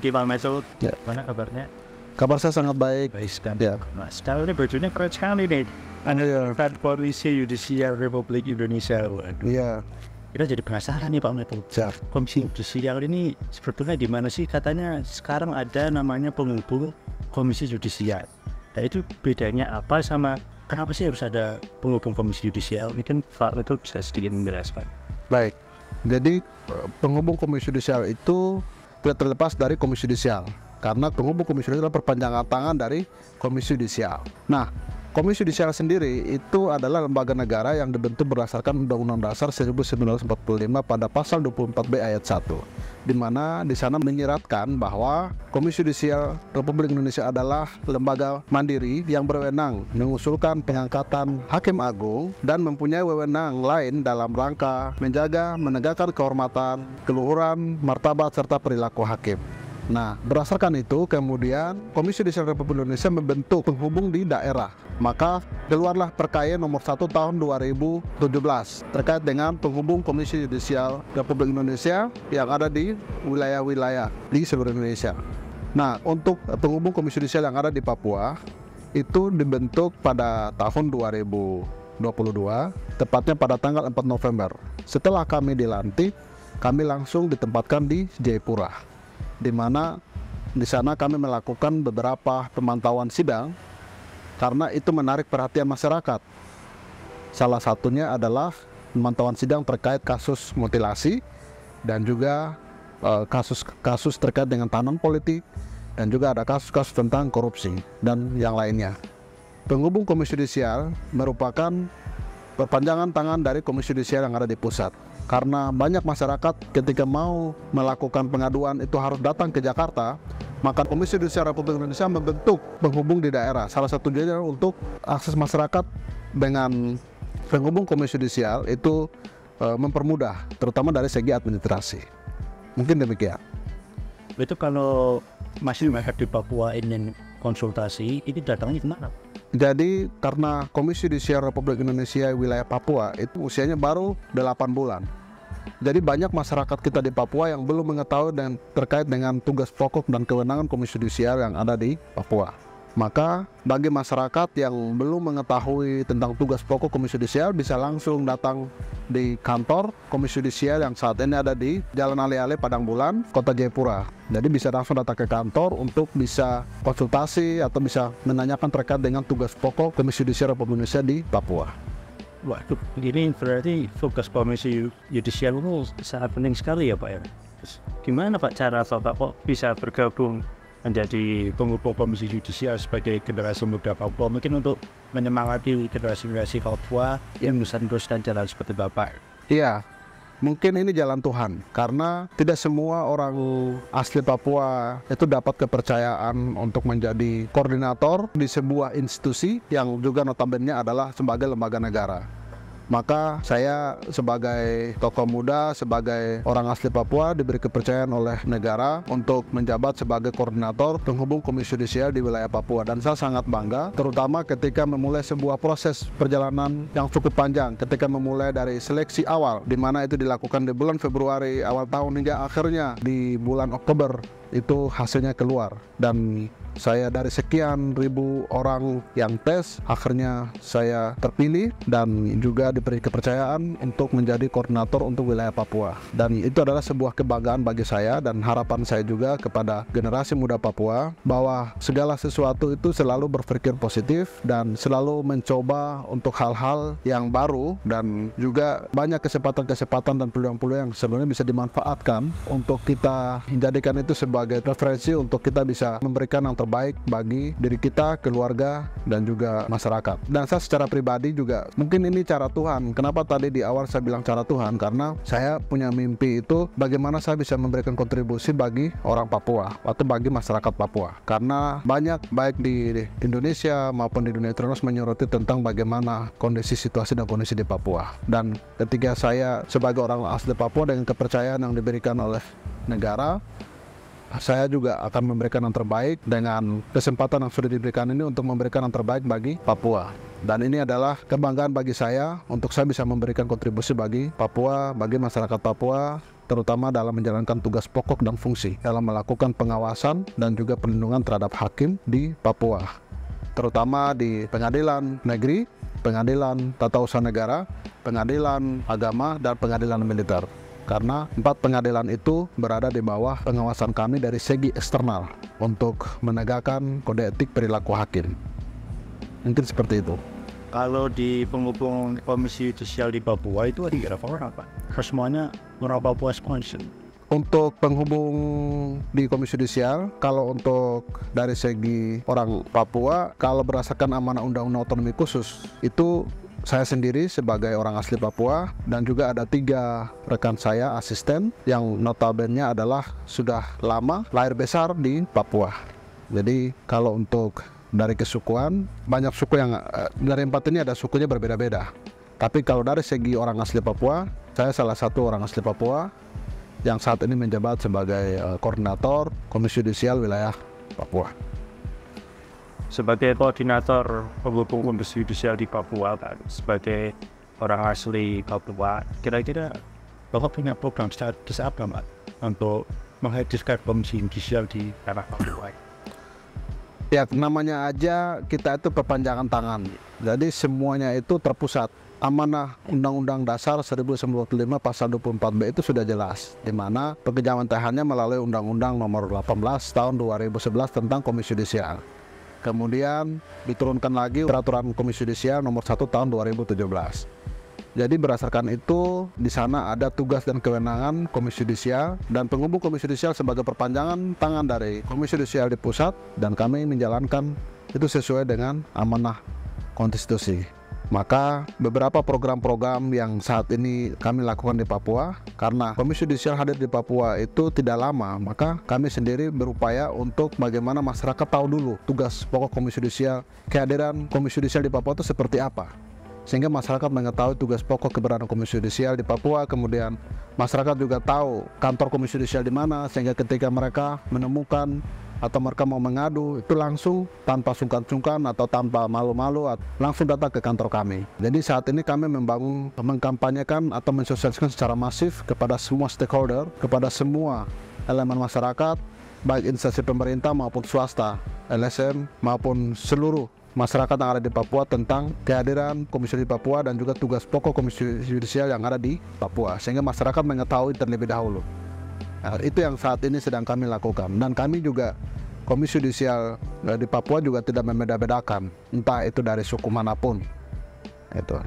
Pak Meso, Ya. mana kabarnya? Kabar saya sangat baik. Baik sekali. Ya. Nah, sekarang ini bajunya keren sekali nih. Ada Polisi Yudisial Republik Indonesia. Waduh. Iya. Kita jadi penasaran nih Pak Meto. Siap. Komisi Yudisial ini sebetulnya di mana sih? Katanya sekarang ada namanya penghubung Komisi Yudisial. Nah itu bedanya apa sama kenapa sih harus ada penghubung Komisi Yudisial? Ini kan Pak Meto bisa sedikit menjelaskan. Baik. Jadi penghubung Komisi Yudisial itu tidak terlepas dari Komisi Yudisial. Karena penghubung Komisi Yudisial adalah perpanjangan tangan dari Komisi Yudisial. Nah, Komisi Yudisial sendiri itu adalah lembaga negara yang dibentuk berdasarkan Undang-Undang Dasar 1945 pada pasal 24B ayat 1, di mana di sana menyiratkan bahwa Komisi Yudisial Republik Indonesia adalah lembaga mandiri yang berwenang mengusulkan pengangkatan hakim agung dan mempunyai wewenang lain dalam rangka menjaga, menegakkan kehormatan, keluhuran, martabat serta perilaku hakim. Nah, berdasarkan itu kemudian Komisi Yudisial Republik Indonesia membentuk penghubung di daerah. Maka keluarlah Perkaya nomor 1 tahun 2017 terkait dengan penghubung Komisi Yudisial Republik Indonesia yang ada di wilayah-wilayah di seluruh Indonesia. Nah, untuk penghubung Komisi Yudisial yang ada di Papua itu dibentuk pada tahun 2022, tepatnya pada tanggal 4 November. Setelah kami dilantik, kami langsung ditempatkan di Jayapura, di mana di sana kami melakukan beberapa pemantauan sidang karena itu menarik perhatian masyarakat. Salah satunya adalah pemantauan sidang terkait kasus mutilasi dan juga kasus-kasus terkait dengan tahanan politik, dan juga ada kasus-kasus tentang korupsi dan yang lainnya. Penghubung Komisi Yudisial merupakan perpanjangan tangan dari Komisi Yudisial yang ada di pusat. Karena banyak masyarakat ketika mau melakukan pengaduan itu harus datang ke Jakarta, maka Komisi Yudisial Republik Indonesia membentuk penghubung di daerah. Salah satunya adalah untuk akses masyarakat dengan penghubung Komisi Yudisial itu mempermudah, terutama dari segi administrasi. Mungkin demikian. Itu kalau masih di Papua ingin konsultasi, ini datangnya kemana? Jadi karena Komisi Yudisial Republik Indonesia wilayah Papua itu usianya baru 8 bulan. Jadi banyak masyarakat kita di Papua yang belum mengetahui dan terkait dengan tugas pokok dan kewenangan Komisi Yudisial yang ada di Papua. Maka bagi masyarakat yang belum mengetahui tentang tugas pokok Komisi Yudisial bisa langsung datang di kantor Komisi Yudisial yang saat ini ada di Jalan Ale-Ale Padang Bulan, Kota Jayapura. Jadi bisa langsung datang ke kantor untuk bisa konsultasi atau bisa menanyakan terkait dengan tugas pokok Komisi Yudisial Republik Indonesia di Papua. Waduh, ini berarti tugas Komisi Yudisial itu sangat penting sekali ya Pak ya. Gimana Pak cara Bapak kok bisa bergabung menjadi penghubung Komisi Yudisial sebagai generasi muda Papua, mungkin untuk menyemangati generasi Papua yang meneruskan jalan seperti Bapak? Iya, mungkin ini jalan Tuhan, karena tidak semua orang asli Papua itu dapat kepercayaan untuk menjadi koordinator di sebuah institusi yang juga notabene adalah sebagai lembaga negara. Maka saya sebagai tokoh muda, sebagai orang asli Papua diberi kepercayaan oleh negara untuk menjabat sebagai koordinator penghubung Komisi Yudisial di wilayah Papua. Dan saya sangat bangga, terutama ketika memulai sebuah proses perjalanan yang cukup panjang, ketika memulai dari seleksi awal, di mana itu dilakukan di bulan Februari awal tahun hingga akhirnya di bulan Oktober itu hasilnya keluar. Dan saya dari sekian ribu orang yang tes, akhirnya saya terpilih dan juga diberi kepercayaan untuk menjadi koordinator untuk wilayah Papua. Dan itu adalah sebuah kebanggaan bagi saya dan harapan saya juga kepada generasi muda Papua bahwa segala sesuatu itu selalu berpikir positif dan selalu mencoba untuk hal-hal yang baru, dan juga banyak kesempatan-kesempatan dan peluang-peluang yang sebenarnya bisa dimanfaatkan untuk kita jadikan itu sebagai referensi untuk kita bisa memberikan yang terbaik bagi diri kita, keluarga, dan juga masyarakat. Dan saya secara pribadi juga, mungkin ini cara Tuhan. Kenapa tadi di awal saya bilang cara Tuhan? Karena saya punya mimpi itu bagaimana saya bisa memberikan kontribusi bagi orang Papua atau bagi masyarakat Papua. Karena banyak baik di Indonesia maupun di dunia terus menyoroti tentang bagaimana kondisi situasi dan kondisi di Papua. Dan ketika saya sebagai orang asli Papua dengan kepercayaan yang diberikan oleh negara, saya juga akan memberikan yang terbaik dengan kesempatan yang sudah diberikan ini untuk memberikan yang terbaik bagi Papua. Dan ini adalah kebanggaan bagi saya untuk saya bisa memberikan kontribusi bagi Papua, bagi masyarakat Papua, terutama dalam menjalankan tugas pokok dan fungsi dalam melakukan pengawasan dan juga perlindungan terhadap hakim di Papua, terutama di pengadilan negeri, pengadilan tata usaha negara, pengadilan agama, dan pengadilan militer. Karena 4 pengadilan itu berada di bawah pengawasan kami dari segi eksternal untuk menegakkan kode etik perilaku hakim. Mungkin seperti itu. Kalau di penghubung komisi yudisial di Papua itu ada berapa orang Pak? Semuanya orang Papua semua. Untuk penghubung di komisi yudisial, kalau untuk dari segi orang Papua, kalau berdasarkan amanah undang-undang otonomi khusus, itu saya sendiri sebagai orang asli Papua dan juga ada 3 rekan saya asisten yang notabene adalah sudah lama lahir besar di Papua. Jadi kalau untuk dari kesukuan, banyak suku yang dari 4 ini ada sukunya berbeda-beda. Tapi kalau dari segi orang asli Papua, saya salah satu orang asli Papua yang saat ini menjabat sebagai koordinator komisi yudisial wilayah Papua. Sebagai koordinator penghubung komisi yudisial di Papua, Pak, sebagai orang asli Papua, kira-kira Bapak punya program status apa, Pak, untuk menghadirkan komisi yudisial di tanah Papua? Ya, namanya aja kita itu perpanjangan tangan. Jadi semuanya itu terpusat. Amanah Undang-Undang Dasar 1945 pasal 24B itu sudah jelas, di mana pengejawantahannya melalui Undang-Undang Nomor 18 Tahun 2011 tentang Komisi Yudisial. Kemudian diturunkan lagi Peraturan Komisi Yudisial Nomor 1 Tahun 2017. Jadi berdasarkan itu di sana ada tugas dan kewenangan Komisi Yudisial dan penghubung Komisi Yudisial sebagai perpanjangan tangan dari Komisi Yudisial di pusat, dan kami menjalankan itu sesuai dengan amanah konstitusi. Maka beberapa program-program yang saat ini kami lakukan di Papua, karena Komisi Yudisial hadir di Papua itu tidak lama, maka kami sendiri berupaya untuk bagaimana masyarakat tahu dulu tugas pokok Komisi Yudisial, kehadiran Komisi Yudisial di Papua itu seperti apa, sehingga masyarakat mengetahui tugas pokok keberadaan Komisi Yudisial di Papua. Kemudian masyarakat juga tahu kantor Komisi Yudisial di mana, sehingga ketika mereka menemukan atau mereka mau mengadu, itu langsung tanpa sungkan-sungkan atau tanpa malu-malu langsung datang ke kantor kami. Jadi saat ini kami mengkampanyekan atau mensosialisasikan secara masif kepada semua stakeholder, kepada semua elemen masyarakat, baik instansi pemerintah maupun swasta, LSM maupun seluruh masyarakat yang ada di Papua tentang kehadiran Komisi di Papua dan juga tugas pokok Komisi Yudisial yang ada di Papua, sehingga masyarakat mengetahui terlebih dahulu. Nah, itu yang saat ini sedang kami lakukan, dan kami juga Komisi Yudisial di Papua juga tidak membeda-bedakan, entah itu dari suku manapun.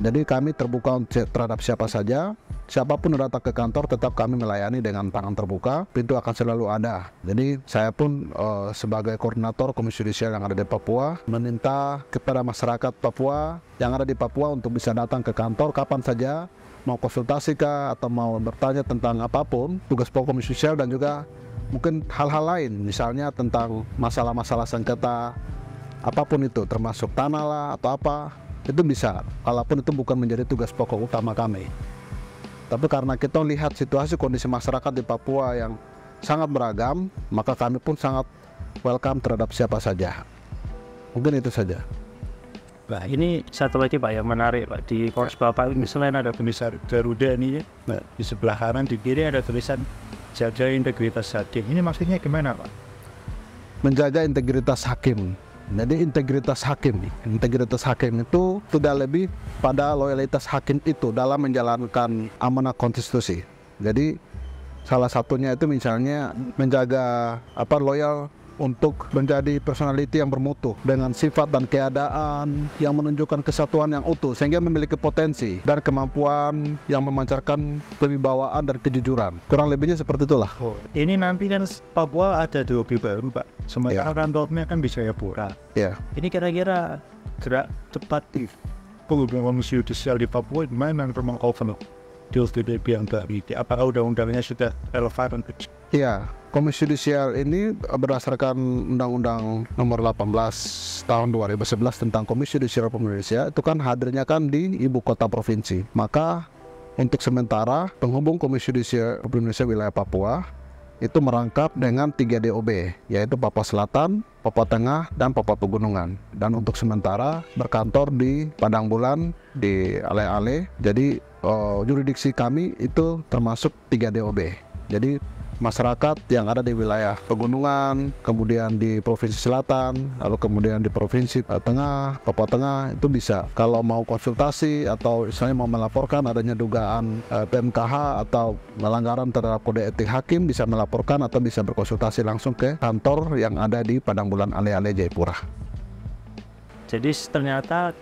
Jadi kami terbuka terhadap siapa saja, siapapun yang datang ke kantor tetap kami melayani dengan tangan terbuka, pintu akan selalu ada. Jadi saya pun sebagai koordinator Komisi Yudisial yang ada di Papua meminta kepada masyarakat Papua yang ada di Papua untuk bisa datang ke kantor kapan saja, mau konsultasi kah atau mau bertanya tentang apapun tugas pokok Komisi Yudisial, dan juga mungkin hal-hal lain, misalnya tentang masalah-masalah sengketa apapun itu, termasuk tanah lah atau apa, itu bisa, walaupun itu bukan menjadi tugas pokok utama kami. Tapi karena kita lihat situasi kondisi masyarakat di Papua yang sangat beragam, maka kami pun sangat welcome terhadap siapa saja. Mungkin itu saja. Nah, ini satu lagi Pak yang menarik Pak, di Kors Bapak ini selain ada tulisan Garuda ini ya, nah, di sebelah kanan di kiri ada tulisan jaga integritas hakim. Ini maksudnya gimana Pak? Menjaga integritas hakim. Jadi integritas hakim itu tidak lebih pada loyalitas hakim itu dalam menjalankan amanah konstitusi. Jadi salah satunya itu misalnya menjaga loyal untuk menjadi personality yang bermutu dengan sifat dan keadaan yang menunjukkan kesatuan yang utuh, sehingga memiliki potensi dan kemampuan yang memancarkan kewibawaan dan kejujuran. Kurang lebihnya seperti itulah. Ini nanti kan Papua ada DOB baru Pak, sementara kantornya kan di Jayapura. Ini kira-kira gerak cepat di penghubungan Komisi Yudisial di Papua gimana memang cover DOB yang baru? Apakah undang-undangnya sudah relevan? Komisi Yudisial ini berdasarkan Undang-Undang Nomor 18 Tahun 2011 tentang Komisi Yudisial Republik Indonesia, itu kan hadirnya kan di ibu kota provinsi. Maka untuk sementara penghubung Komisi Yudisial Republik Indonesia wilayah Papua itu merangkap dengan 3 DOB, yaitu Papua Selatan, Papua Tengah, dan Papua Pegunungan. Dan untuk sementara berkantor di Padang Bulan, di Ale-Ale. Jadi jurisdiksi kami itu termasuk 3 DOB. Jadi masyarakat yang ada di wilayah pegunungan, kemudian di Provinsi Selatan, lalu kemudian di Provinsi Tengah, Papua Tengah, itu bisa kalau mau konsultasi atau misalnya mau melaporkan adanya dugaan PMKH atau melanggaran terhadap kode etik hakim, bisa melaporkan atau bisa berkonsultasi langsung ke kantor yang ada di Padang Bulan Ale-Ale Jayapura. Jadi ternyata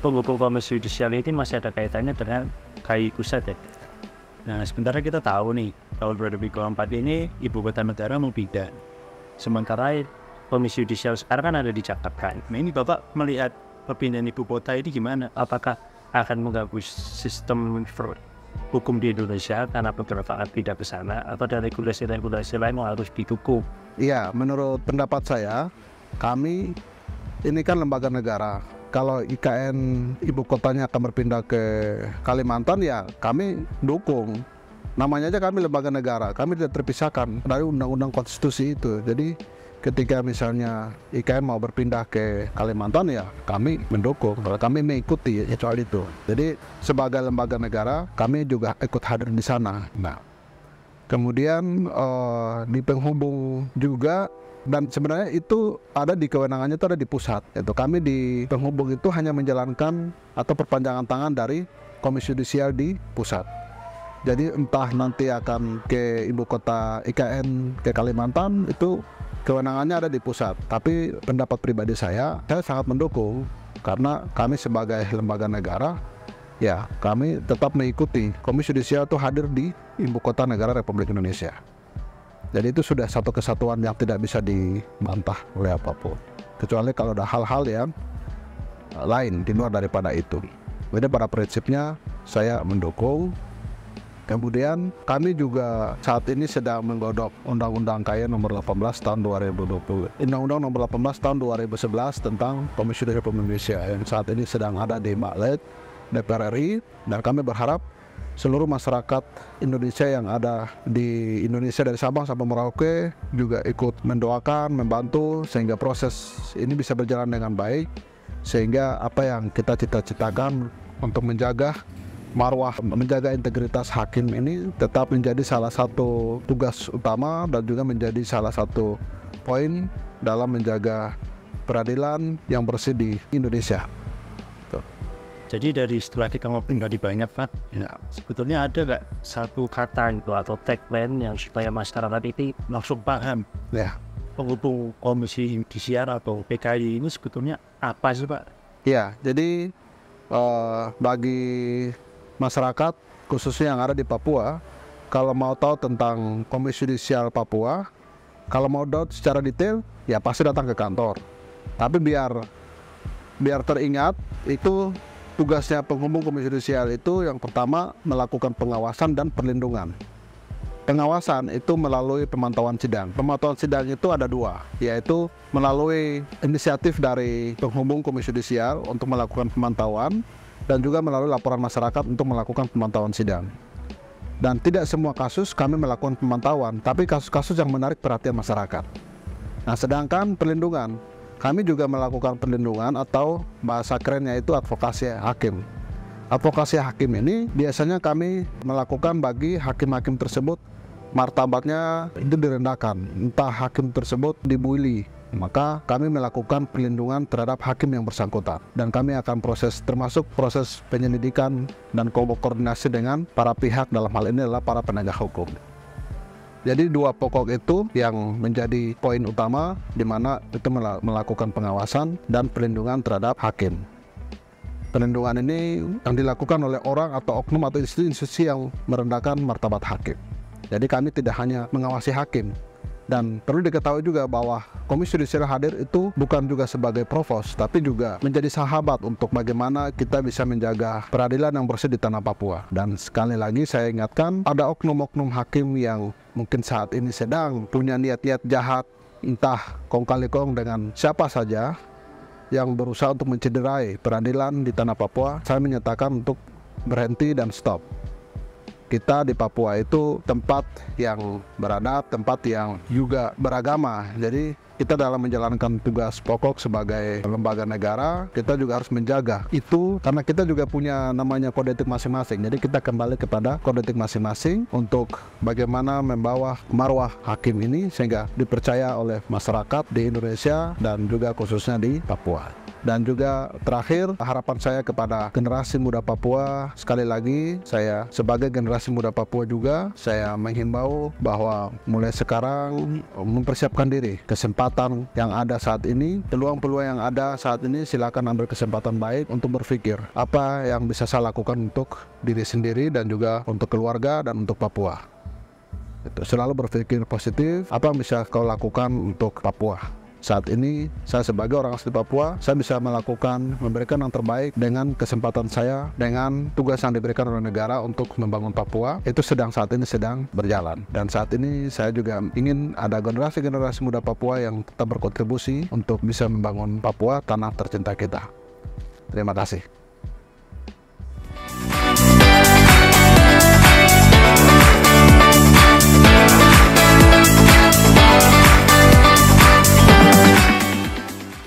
penghukum komisi yudisial ini masih ada kaitannya dengan KAI Pusat ya. Nah, sementara kita tahu nih, tahun 2024 ini ibu kota negara mau pindah. Sementara komisi yudisial sekarang kan ada di Jakarta. Nah, ini Bapak melihat perpindahan ibu kota ini gimana? Apakah akan mengganggu sistem hukum di Indonesia karena beberapa akan pindah ke sana, atau ada regulasi-regulasi lain yang harus didukung? Iya, menurut pendapat saya, kami ini kan lembaga negara. Kalau IKN ibu kotanya akan berpindah ke Kalimantan, ya kami dukung. Namanya aja kami lembaga negara, kami tidak terpisahkan dari undang-undang konstitusi itu. Jadi ketika misalnya IKN mau berpindah ke Kalimantan, ya kami mendukung, kami mengikuti soal itu. Jadi sebagai lembaga negara, kami juga ikut hadir di sana. Nah, kemudian di penghubung juga. Dan sebenarnya itu ada di kewenangannya, itu ada di pusat. Itu kami di penghubung itu hanya menjalankan atau perpanjangan tangan dari komisi yudisial di pusat. Jadi entah nanti akan ke ibu kota IKN ke Kalimantan, itu kewenangannya ada di pusat. Tapi pendapat pribadi saya sangat mendukung, karena kami sebagai lembaga negara, ya kami tetap mengikuti komisi yudisial itu hadir di ibu kota negara Republik Indonesia. Jadi itu sudah satu kesatuan yang tidak bisa dibantah oleh apapun, kecuali kalau ada hal-hal yang lain di luar daripada itu. Jadi pada prinsipnya saya mendukung. Kemudian kami juga saat ini sedang menggodok Undang-Undang KAI nomor 18 tahun 2020, Undang-Undang nomor 18 tahun 2011 tentang Komisi Yudisial Republik Indonesia yang saat ini sedang ada di Maklet DPR RI, dan kami berharap seluruh masyarakat Indonesia yang ada di Indonesia dari Sabang sampai Merauke juga ikut mendoakan, membantu sehingga proses ini bisa berjalan dengan baik, sehingga apa yang kita cita-citakan untuk menjaga marwah, menjaga integritas hakim ini tetap menjadi salah satu tugas utama dan juga menjadi salah satu poin dalam menjaga peradilan yang bersih di Indonesia. Jadi dari setelah kita ngobrol tadi banyak Pak, ya, sebetulnya ada nggak satu kata itu atau tagline yang supaya masyarakat ini langsung paham Ya, penghubung komisi yudisial atau PKI ini sebetulnya apa sih Pak? ya. Jadi bagi masyarakat khususnya yang ada di Papua, kalau mau tahu tentang Komisi Yudisial Papua, kalau mau tahu secara detail, ya pasti datang ke kantor. Tapi biar teringat, itu tugasnya penghubung Komisi Yudisial itu yang pertama melakukan pengawasan dan perlindungan. Pengawasan itu melalui pemantauan sidang. Pemantauan sidang itu ada dua, yaitu melalui inisiatif dari penghubung Komisi Yudisial untuk melakukan pemantauan, dan juga melalui laporan masyarakat untuk melakukan pemantauan sidang. Dan tidak semua kasus kami melakukan pemantauan, tapi kasus-kasus yang menarik perhatian masyarakat. Nah, sedangkan perlindungan, kami juga melakukan perlindungan atau bahasa kerennya itu advokasi hakim. Advokasi hakim ini biasanya kami melakukan bagi hakim-hakim tersebut martabatnya itu direndahkan, entah hakim tersebut dibully, maka kami melakukan perlindungan terhadap hakim yang bersangkutan. Dan kami akan termasuk proses penyelidikan dan koordinasi dengan para pihak, dalam hal ini adalah para penegak hukum. Jadi dua pokok itu yang menjadi poin utama, di mana itu melakukan pengawasan dan perlindungan terhadap hakim. Perlindungan ini yang dilakukan oleh orang atau oknum atau institusi yang merendahkan martabat hakim. Jadi kami tidak hanya mengawasi hakim. Dan perlu diketahui juga bahwa Komisi Yudisial hadir itu bukan juga sebagai provos, tapi juga menjadi sahabat untuk bagaimana kita bisa menjaga peradilan yang bersih di tanah Papua. Dan sekali lagi saya ingatkan, ada oknum-oknum hakim yang mungkin saat ini sedang punya niat-niat jahat, entah kong kali kong dengan siapa saja yang berusaha untuk mencederai peradilan di tanah Papua. Saya menyatakan untuk berhenti dan stop. Kita di Papua itu tempat yang beradab, tempat yang juga beragama. Jadi kita dalam menjalankan tugas pokok sebagai lembaga negara, kita juga harus menjaga itu, karena kita juga punya namanya kode etik masing-masing. Jadi kita kembali kepada kode etik masing-masing untuk bagaimana membawa marwah hakim ini sehingga dipercaya oleh masyarakat di Indonesia dan juga khususnya di Papua. Dan juga terakhir, harapan saya kepada generasi muda Papua, sekali lagi saya sebagai generasi muda Papua juga, saya menghimbau bahwa mulai sekarang mempersiapkan diri. Kesempatan yang ada saat ini, peluang-peluang yang ada saat ini, silakan ambil kesempatan baik untuk berpikir apa yang bisa saya lakukan untuk diri sendiri dan juga untuk keluarga dan untuk Papua. Selalu berpikir positif, apa yang bisa kau lakukan untuk Papua. Saat ini saya sebagai orang asli Papua, saya bisa memberikan yang terbaik dengan kesempatan saya, dengan tugas yang diberikan oleh negara untuk membangun Papua. Itu saat ini sedang berjalan. Dan saat ini saya juga ingin ada generasi-generasi muda Papua yang tetap berkontribusi untuk bisa membangun Papua, tanah tercinta kita. Terima kasih.